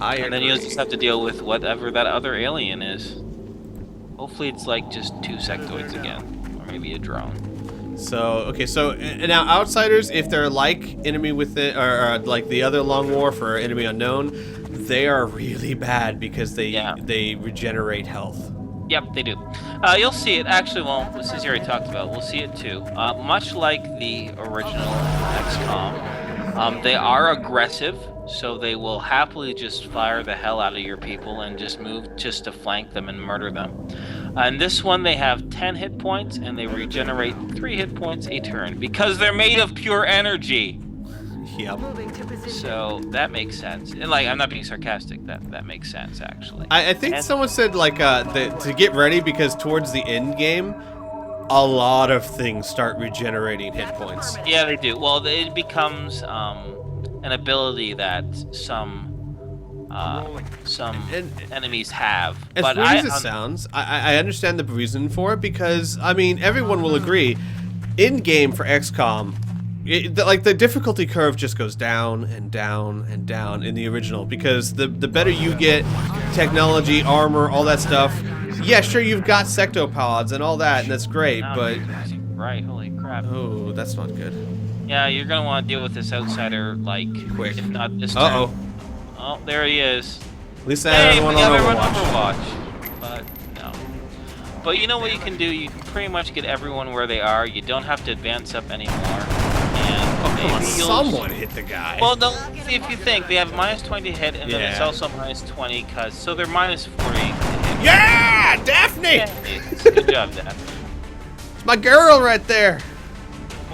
And then you'll just have to deal with whatever that other alien is. Hopefully it's like just 2 sectoids again, or maybe a drone. So, okay, so now outsiders, if they're like enemy with it, or like the other Long War for enemy unknown, they are really bad because they regenerate health. Yep, they do. You'll see it. Actually, well, since you already talked about it, we'll see it too. Much like the original XCOM, they are aggressive. So they will happily just fire the hell out of your people and just move just to flank them and murder them. And this one, they have 10 hit points and they regenerate 3 hit points a turn because they're made of pure energy. Yep. So that makes sense. And like, I'm not being sarcastic. That makes sense actually. I think someone said like to get ready because towards the end game, a lot of things start regenerating hit points. Yeah, they do. Well, it becomes an ability that some enemies have. As but weird as it sounds, I understand the reason for it because, I mean, everyone will agree, in-game for XCOM, like the difficulty curve just goes down and down and down in the original because the better you get, technology, armor, all that stuff, yeah, sure, you've got sectopods and all that, and that's great, but... Right, holy crap. Oh, that's not good. Yeah, you're gonna want to deal with this outsider, like, quick. If not this turn. Uh-oh. Oh, there he is. At least I have everyone on Overwatch. But, no. But you know what you can do? You can pretty much get everyone where they are. You don't have to advance up anymore. And come on, someone hit the guy. Well, no, if you think, they have minus 20 to hit, and then it's also minus 20, so they're minus 40 to hit. Yeah! Daphne! Yeah, good job, Daphne. It's my girl right there.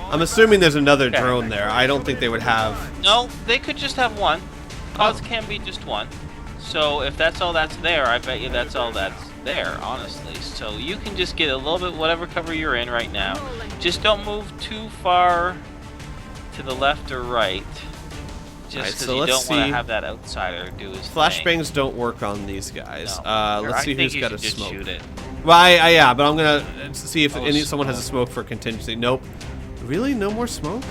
I'm assuming there's another drone there. I don't think they would have... No, they could just have one. Pods can be just one. So if that's all that's there, I bet you that's all that's there, honestly. So you can just get a little bit whatever cover you're in right now. Just don't move too far to the left or right. Just because you don't want to have that outsider do his Flashbangs don't work on these guys. No. Let's see who's got a smoke. Shoot it. Well, yeah, but I'm gonna see if someone has a smoke for contingency. Nope. Really? No more smoke?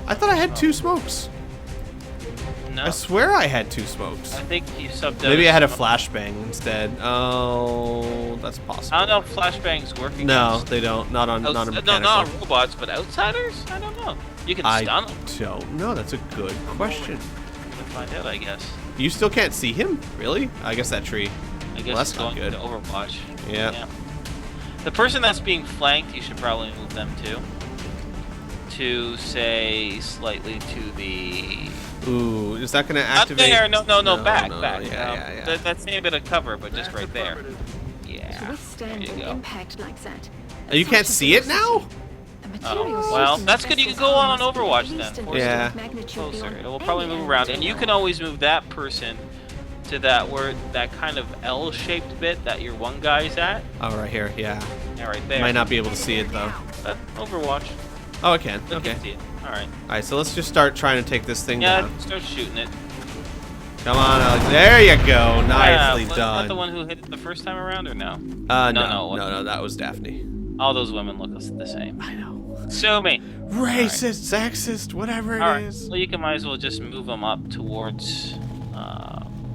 I thought I had 2 smokes. No. I swear I had 2 smokes. I think you subbed out. Maybe I had a flashbang instead. Oh, that's possible. I don't know if flashbangs work against... No, they don't. Not on mechanical. No, not on robots, but outsiders? I don't know. You can stun them. I don't know. That's a good question. to find out, I guess. You still can't see him? Really? I guess that tree. I guess Well, that's it's not going good. to Overwatch. Yeah. The person that's being flanked, you should probably move them to say slightly to the. Ooh, is that gonna Not activate? there. No, back. Yeah. That's a bit of cover, but just right there. To Yeah. withstand There an you go. impact like that. You can't see it now? Well, that's good. You can go on Overwatch then. Yeah. Closer. It will probably move around, and you can always move that person to that kind of L-shaped bit that your one guy's at. Oh, right here. Yeah. Yeah, right there. Might not be able to see it though. Overwatch. Oh, I can. You Okay. can see it. All right. All right. So let's just start trying to take this thing Yeah, down. start shooting it. Come on, Alex. There you go. Nicely was done. that the one who hit it the first time around, or no? No. That was Daphne. All those women look the same. I know. Sue me. Racist, sexist, whatever it All right. is. Well, you can might as well just move them up towards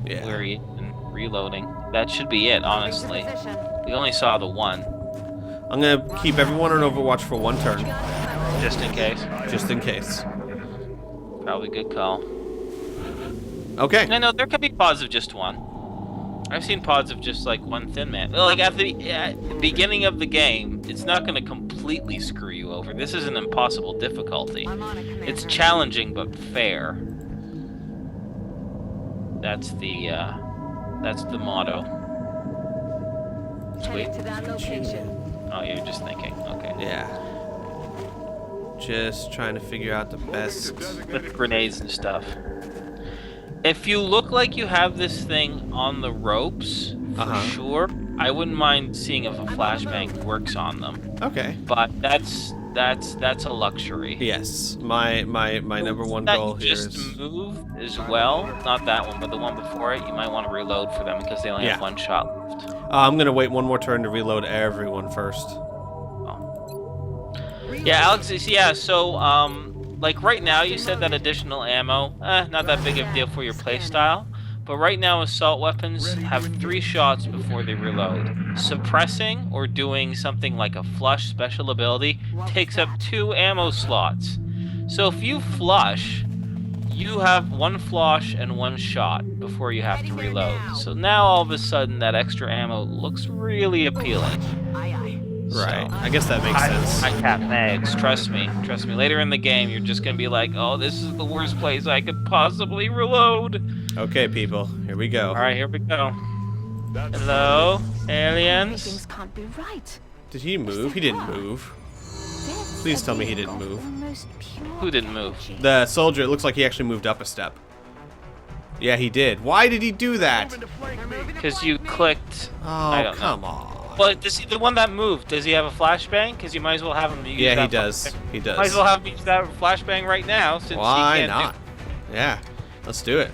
Yeah. where he been reloading. That should be it, honestly. We only saw the one, I'm gonna keep everyone on Overwatch for one turn, just in case. just in case. Probably good call. Okay. No, there could be pods of just one. I've seen pods of just like one thin man. Like at the beginning of the game, it's not going to completely screw you over. This is an impossible difficulty. It's challenging but fair. That's the motto. Sweet. To that location. Oh, you're just thinking. Okay. Yeah. Just trying to figure out the best. With grenades and stuff. If you look like you have this thing on the ropes, for sure, I wouldn't mind seeing if a flashbang works on them. Okay. But that's a luxury. Yes. My number one That goal you here just is. moved as well. Not that one, but the one before it. You might want to reload for them because they only have Yeah. one shot left. I'm gonna wait one more turn to reload everyone first. Yeah, Alex. Yeah. So, like right now, you said that additional ammo, not that big of a deal for your playstyle. But right now, assault weapons have 3 shots before they reload. Suppressing or doing something like a flush special ability takes up 2 ammo slots. So if you flush, you have 1 flush and 1 shot before you have to reload. So now all of a sudden, that extra ammo looks really appealing. Right. I guess that makes sense. I cap nags. Trust me. Later in the game, you're just gonna be like, "Oh, this is the worst place I could possibly reload." Okay, people. Here we go. All right, here we go. Hello, aliens. Things can't be right. Did he move? He didn't move. Please tell me he didn't move. Who didn't move? The soldier, it looks like he actually moved up a step. Yeah, he did. Why did he do that? Because you clicked. I Oh, don't come know. on. Well, the one that moved, does he have a flashbang? Because you might as well have him use Yeah, that he does. flashbang. He does. Might as well have him use that flashbang right now, since Why he can't not? Yeah, let's do it.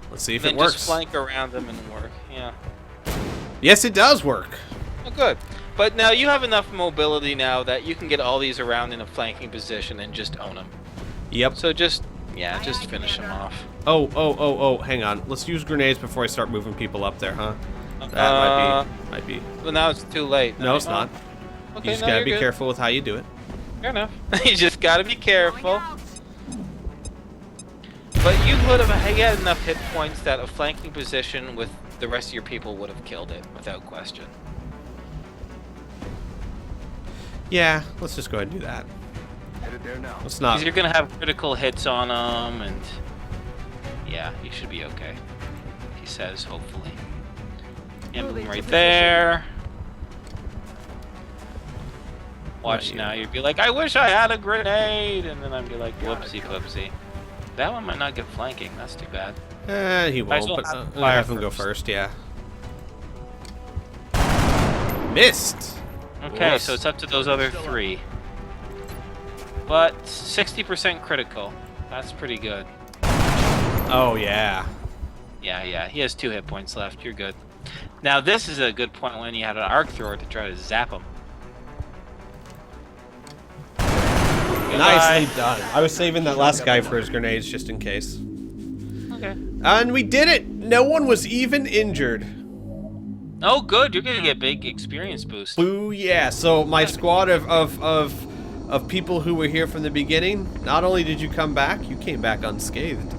Let's see if Then it works. just flank around them and work. Yeah. Yes, it does work. Oh, good. But now you have enough mobility now that you can get all these around in a flanking position and just own them. Yep. So just finish them off. Oh, hang on. Let's use grenades before I start moving people up there, huh? That might be. Well, now it's too late. No, it's not. Okay, You just no, gotta you're be good. careful with how you do it. Fair enough. You just gotta be careful. But you would have had enough hit points that a flanking position with the rest of your people would have killed it without question. Yeah, let's just go ahead and do that. Headed there now. Let's not. Because you're gonna have critical hits on them, and yeah, you should be okay. He says, hopefully. Emblem right there. Watch now, you'd be like, I wish I had a grenade, and then I'd be like, whoopsie poopsie. That one might not get flanking. That's too bad. He Might as won't, well but have I'll have him fire go first. first, yeah. Missed! Okay, Whoops. so it's up to those other 3. But 60% critical. That's pretty good. Oh, yeah. Yeah, he has 2 hit points left. You're good. Now this is a good point when you had an arc thrower to try to zap him. Nicely done. I was saving that last guy for his grenades just in case. Okay. And we did it! No one was even injured. Oh, good. You're gonna get big experience boost. Boo, yeah. So my squad of people who were here from the beginning, not only did you come back, you came back unscathed.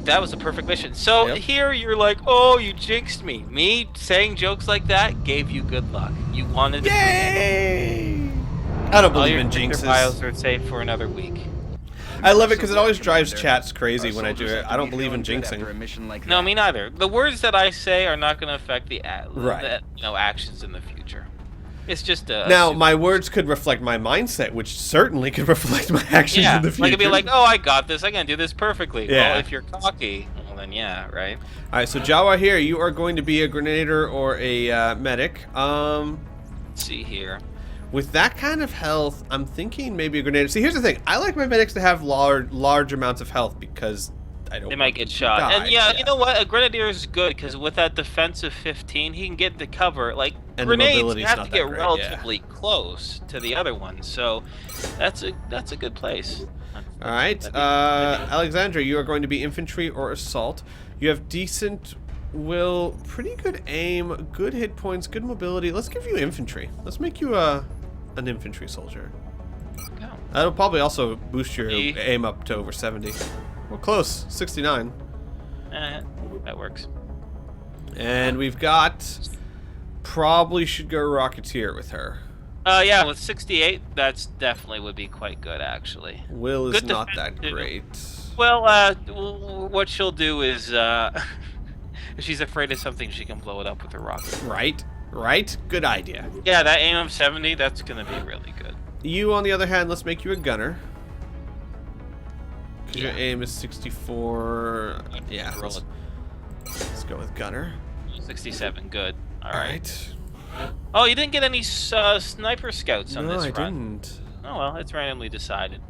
That was a perfect mission. So Yep. here you're like, oh, you jinxed me. Me saying jokes like that gave you good luck. You wanted to. Yay! I don't All believe your in character jinxes. files are safe for another week. I love it because it always drives chats crazy when I do it. I don't believe in jinxing. No, me neither. The words that I say are not going to affect the, Right. actions in the future. It's just a. Now, my words could reflect my mindset, which certainly could reflect my actions Yeah, in the future. like it'd be like, oh, I got this. I can do this perfectly. Yeah. Well, if you're cocky, well then yeah, right. All right, so Jawa here, you are going to be a grenadier or a medic. Let's see here. With that kind of health, I'm thinking maybe a grenadier. See, here's the thing. I like my medics to have large amounts of health because I don't. They might get shot. die. And yeah, you know what? A grenadier is good because with that defensive 15, he can get the cover. Like And the grenades, mobility's you have not to that get great, relatively close to the other ones. So that's a good place. All right, Alexandra, you are going to be infantry or assault. You have decent will, pretty good aim, good hit points, good mobility. Let's give you infantry. Let's make you an infantry soldier. Go. That'll probably also boost your E. aim up to over 70. We're close, 69. That works. And we've got, probably should go Rocketeer with her. Yeah, with 68, that's definitely would be quite good actually. Will is Good not defense, that too. great. Well, what she'll do is, if she's afraid of something, she can blow it up with her rocket. Right? Right? Good idea. Yeah, that aim of 70, that's gonna be really good. You, on the other hand, let's make you a gunner. 'Cause your Yeah. aim is 64. Yeah, Roll it. let's go with gunner. 67, good. All All right. right. Oh, you didn't get any sniper scouts on No, this I run. didn't. Oh well, it's randomly decided.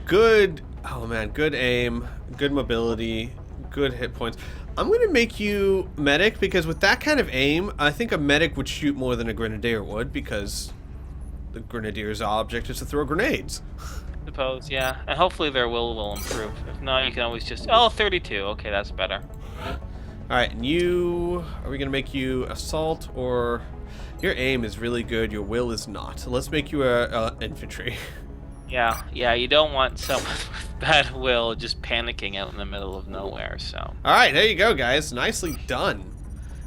Good. Oh man, good aim, good mobility, good hit points. I'm gonna make you medic because with that kind of aim, I think a medic would shoot more than a grenadier would because the grenadier's object is to throw grenades. Suppose, yeah. And hopefully their will improve. If not, you can always just 32. Okay, that's better. All right, and you, are we gonna make you assault or your aim is really good, your will is not. So let's make you a infantry. Yeah, you don't want someone with bad will just panicking out in the middle of nowhere. So. All right, there you go, guys. Nicely done.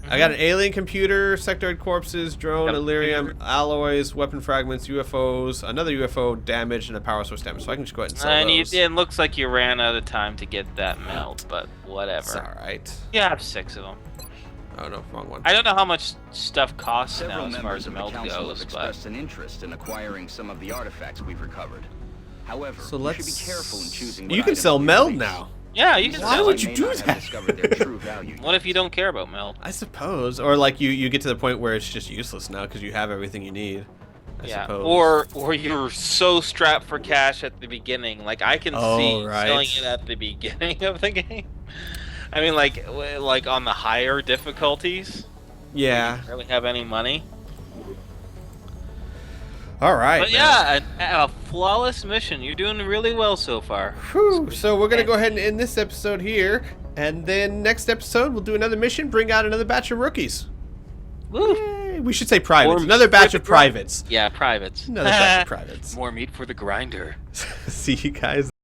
I got an alien computer, sectoid corpses, drone, Yep. Illyrium, alloys, weapon fragments, UFOs, another UFO damage, and a power source damage. So I can just go ahead and sell And those. it looks like you ran out of time to get that melt, but whatever. It's all right. You have 6 of them. Oh no, wrong one. I don't know how much stuff costs now Several as far members as of the melt council goes, have but expressed an interest in acquiring some of the artifacts we've recovered. However, So you should let's. be careful in choosing. You what can items sell we meld release. now. yeah, you can Why sell would it. you May do not have that? discovered their true value. What if you don't care about melt? I suppose, or like you get to the point where it's just useless now because you have everything you need. I Yeah, suppose. or you're so strapped for cash at the beginning. Like I can Oh, see right. selling it at the beginning of the game. I mean, like on the higher difficulties. Yeah. You really have any money? All right. But man. yeah, a flawless mission. You're doing really well so far. Whew. So we're gonna go ahead and end this episode here, and then next episode we'll do another mission, bring out another batch of rookies. Woo! Yay. We should say privates. Or Another batch for of the grind. privates. Yeah, privates. Another batch of privates. More meat for the grinder. See you guys.